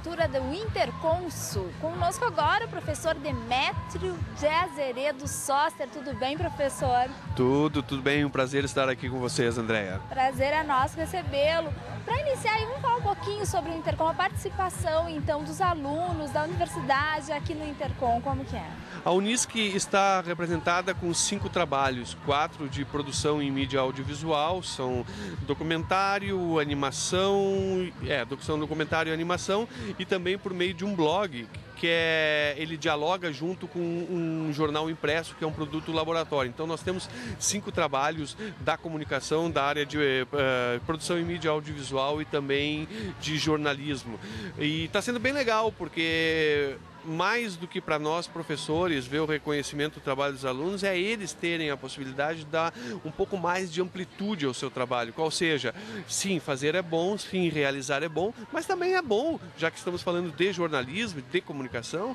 literatura do Interconsul. Conosco agora o professor Demétrio de Azeredo Soster. Tudo bem, professor? Tudo bem. Um prazer estar aqui com vocês, Andréia. Prazer é nosso recebê-lo. Para iniciar, vamos falar um pouquinho sobre o Intercom, a participação, então, dos alunos da universidade aqui no Intercom, como que é? A Unisc está representada com 5 trabalhos, 4 de produção em mídia audiovisual, são documentário, animação, documentário e animação, e também por meio de um blog, ele dialoga junto com um jornal impresso, que é um produto laboratório. Então nós temos 5 trabalhos da comunicação, da área de produção em mídia audiovisual e também de jornalismo. E está sendo bem legal, porque mais do que para nós professores ver o reconhecimento do trabalho dos alunos, é eles terem a possibilidade de dar um pouco mais de amplitude ao seu trabalho, qual seja, sim, fazer é bom, sim, realizar é bom, mas também é bom, já que estamos falando de jornalismo, de comunicação,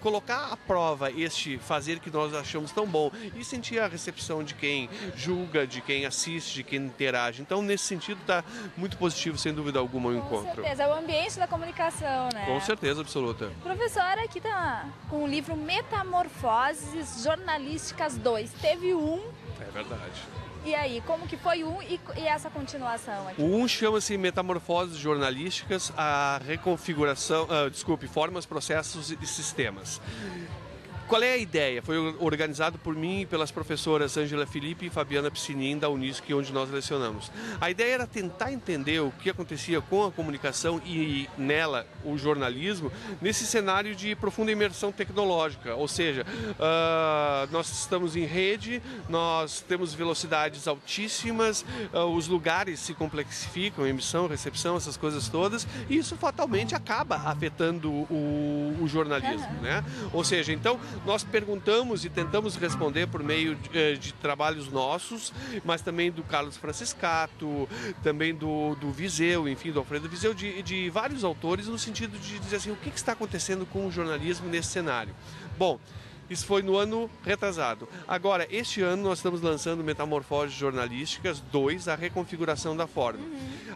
colocar à prova este fazer que nós achamos tão bom e sentir a recepção de quem julga, de quem assiste, de quem interage. Então, nesse sentido, está muito positivo, sem dúvida alguma, o encontro. Com certeza, é o ambiente da comunicação, né? Com certeza absoluta. Professor, aqui está com o livro Metamorfoses Jornalísticas 2. Teve um. É verdade. E aí, como que foi um e essa continuação aqui? O um chama-se Metamorfoses Jornalísticas, a reconfiguração, formas, processos e sistemas. Qual é a ideia? Foi organizado por mim e pelas professoras Ângela Felipe e Fabiana Piscinin da Unisc, onde nós lecionamos. A ideia era tentar entender o que acontecia com a comunicação e nela o jornalismo nesse cenário de profunda imersão tecnológica, ou seja, nós estamos em rede, nós temos velocidades altíssimas, os lugares se complexificam, emissão, recepção, essas coisas todas, e isso fatalmente acaba afetando o jornalismo, né? Ou seja, então nós perguntamos e tentamos responder por meio de trabalhos nossos, mas também do Carlos Franciscato, também do Viseu, enfim, do Alfredo Viseu, de vários autores, no sentido de dizer assim, o que está acontecendo com o jornalismo nesse cenário. Bom, isso foi no ano retrasado. Agora, este ano nós estamos lançando Metamorfoses Jornalísticas 2, a reconfiguração da forma.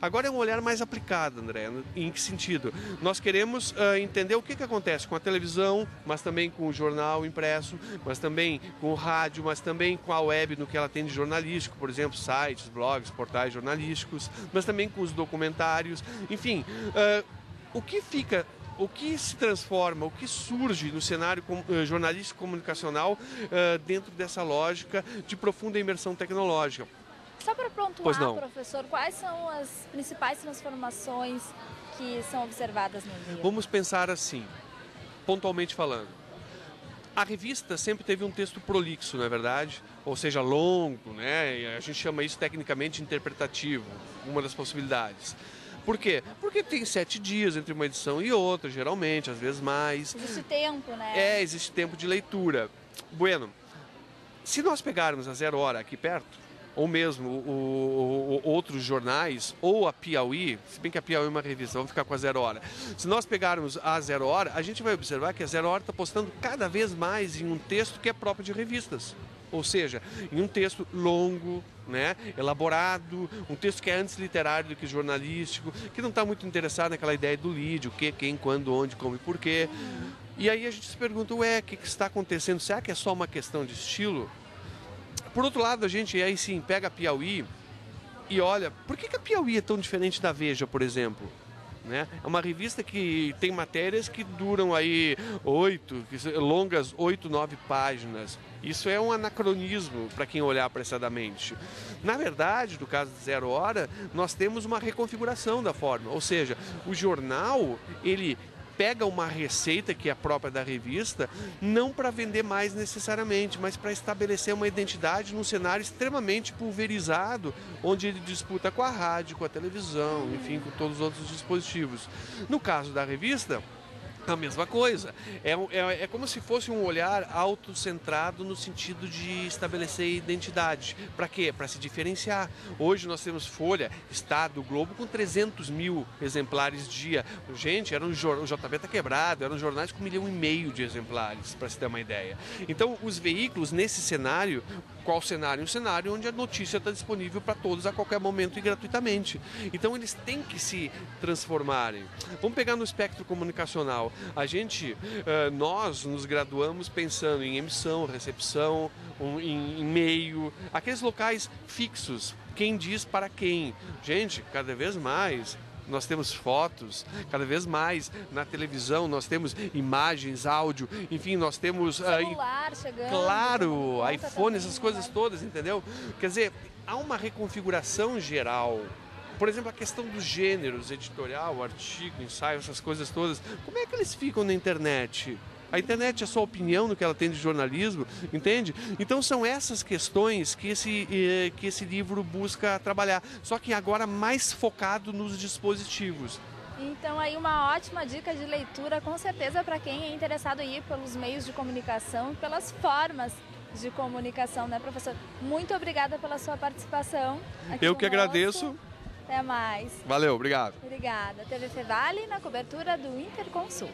Agora é um olhar mais aplicado, André. Em que sentido? Nós queremos entender o que acontece com a televisão, mas também com o jornal impresso, mas também com o rádio, mas também com a web no que ela tem de jornalístico, por exemplo, sites, blogs, portais jornalísticos, mas também com os documentários. Enfim, o que se transforma, o que surge no cenário jornalístico comunicacional dentro dessa lógica de profunda imersão tecnológica. Só para pontuar, professor, quais são as principais transformações que são observadas no livro? Vamos pensar assim, pontualmente falando. A revista sempre teve um texto prolixo, não é verdade? Ou seja, longo, né? A gente chama isso tecnicamente interpretativo, uma das possibilidades. Por quê? Porque tem 7 dias entre uma edição e outra, geralmente, às vezes mais. Existe tempo, né? Existe tempo de leitura. Bueno, se nós pegarmos a Zero Hora aqui perto, ou mesmo outros jornais, ou a Piauí, se bem que a Piauí é uma revista, vamos ficar com a Zero Hora. Se nós pegarmos a Zero Hora, a gente vai observar que a Zero Hora está postando cada vez mais em um texto que é próprio de revistas. Ou seja, em um texto longo, né, elaborado, um texto que é antes literário do que jornalístico, que não está muito interessado naquela ideia do lead, o que, quem, quando, onde, como e porquê. E aí a gente se pergunta, o que está acontecendo? Será que é só uma questão de estilo? Por outro lado, a gente aí sim pega a Piauí e olha, por que a Piauí é tão diferente da Veja, por exemplo? Né? É uma revista que tem matérias que duram aí longas 8, 9 páginas. Isso é um anacronismo para quem olhar apressadamente. Na verdade, no caso de Zero Hora, nós temos uma reconfiguração da forma. Ou seja, o jornal, ele pega uma receita que é própria da revista, não para vender mais necessariamente, mas para estabelecer uma identidade num cenário extremamente pulverizado, onde ele disputa com a rádio, com a televisão, enfim, com todos os outros dispositivos. No caso da revista, A mesma coisa. É como se fosse um olhar autocentrado no sentido de estabelecer identidade. Para quê? Para se diferenciar. Hoje nós temos Folha, Estado, Globo com 300 mil exemplares dia. Gente, o JB está quebrado, eram jornais com 1,5 milhão de exemplares, para se ter uma ideia. Então, os veículos nesse cenário, qual cenário? Um cenário onde a notícia está disponível para todos a qualquer momento e gratuitamente. Então, eles têm que se transformarem. Vamos pegar no espectro comunicacional. Nós nos graduamos pensando em emissão, recepção, em e-mail, aqueles locais fixos, quem diz para quem. Gente, cada vez mais nós temos fotos, cada vez mais na televisão nós temos imagens, áudio, enfim, nós temos... celular chegando. Claro, iPhone, também, essas coisas todas, entendeu? Quer dizer, há uma reconfiguração geral. Por exemplo, a questão dos gêneros, editorial, artigo, ensaio, essas coisas todas. Como é que eles ficam na internet? A internet é só opinião no que ela tem de jornalismo, entende? Então são essas questões que esse livro busca trabalhar, só que agora mais focado nos dispositivos. Então aí uma ótima dica de leitura, com certeza, para quem é interessado aí pelos meios de comunicação, pelas formas de comunicação, né, professor? Muito obrigada pela sua participação aqui Eu que conosco. agradeço. Até mais. Valeu, obrigado. Obrigada. TV Fevale na cobertura do Interconsul.